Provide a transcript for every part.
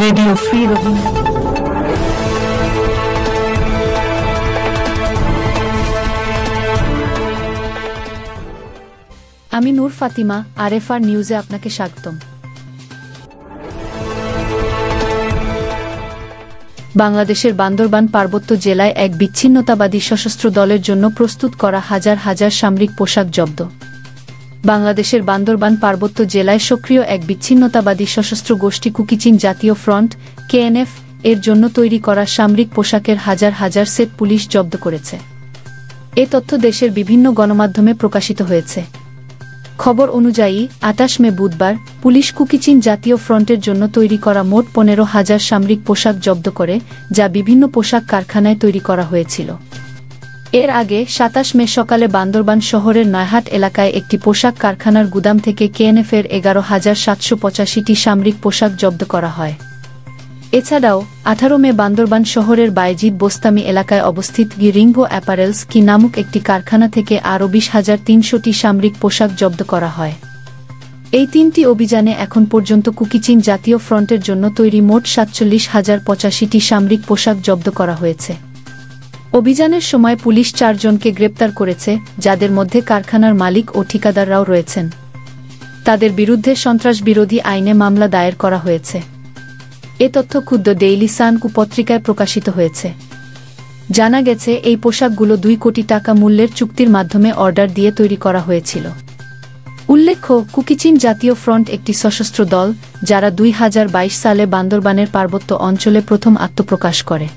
Radio free Rabindra. আমি নূর ফাতিমা, আরএফআর নিউজে আপনাকে স্বাগতম। বাংলাদেশের বান্দরবান পার্বত্য জেলায় এক বিচ্ছিন্নতাবাদী সশস্ত্র দলের জন্য প্রস্তুত করা হাজার হাজার সামরিক পোশাক জব্দ। বাংলাদেশের বান্দরবান পার্বত্য জেলায় সক্রিয় এক বিচ্ছিন্নতাবাদী সশস্ত্র গোষ্ঠী কুকিচিন জাতীয় ফ্রন্ট কেএনএফ এর জন্য তৈরি করা সামরিক পোশাকের হাজার হাজার সেট পুলিশ জব্দ করেছে। এ তথ্য দেশের বিভিন্ন গণমাধ্যমে প্রকাশিত হয়েছে। খবর অনুযায়ী ২৮ মে বুধবার পুলিশ কুকিচিন জাতীয় ফ্রন্টের জন্য তৈরি করা মোট ১৫,০০০ সামরিক পোশাক জব্দ করে, যা বিভিন্ন পোশাক কারখানায় তৈরি করা হয়েছিল। এর আগে ২৭ মে সকালে বান্দরবান শহরের নয়হাট এলাকায় একটি পোশাক কারখানার গুদাম থেকে কেএনএফের ১১,৭৮৫টি সামরিক পোশাক জব্দ করা হয়। এছাড়াও ১৮ মে বান্দরবান শহরের বাইজিদ বোস্তামি এলাকায় অবস্থিত রিংভো অ্যাপারেলস কি নামক একটি কারখানা থেকে আরও ২০,৩০০টি সামরিক পোশাক জব্দ করা হয়। এই তিনটি অভিযানে এখন পর্যন্ত কুকিচিন জাতীয় ফ্রন্টের জন্য তৈরি মোট ৪৭,০৮৫টি সামরিক পোশাক জব্দ করা হয়েছে। অভিযানের সময় পুলিশ ৪ জনকে গ্রেপ্তার করেছে, যাদের মধ্যে কারখানার মালিক ও ঠিকাদাররাও রয়েছেন। তাদের বিরুদ্ধে সন্ত্রাসবিরোধী আইনে মামলা দায়ের করা হয়েছে। এ তথ্য ক্ষুদ্র ডেইলি সান পত্রিকায় প্রকাশিত হয়েছে। জানা গেছে, এই পোশাকগুলো ২ কোটি টাকা মূল্যের চুক্তির মাধ্যমে অর্ডার দিয়ে তৈরি করা হয়েছিল। উল্লেখ্য, কুকিচিন জাতীয় ফ্রন্ট একটি সশস্ত্র দল, যারা ২০২২ সালে বান্দরবানের পার্বত্য অঞ্চলে প্রথম আত্মপ্রকাশ করে।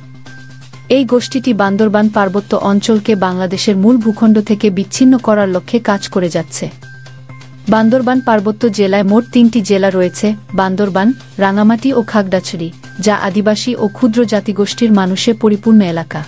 এই গোষ্ঠীটি বান্দরবান পার্বত্য অঞ্চলকে বাংলাদেশের মূল ভূখণ্ড থেকে বিচ্ছিন্ন করার লক্ষ্যে কাজ করে যাচ্ছে। বান্দরবান পার্বত্য জেলায় মোট ৩টি জেলা রয়েছে: বান্দরবান, রাঙামাটি ও খাগড়াছড়ি, যা আদিবাসী ও ক্ষুদ্র জাতিগোষ্ঠীর মানুষে পরিপূর্ণ এলাকা।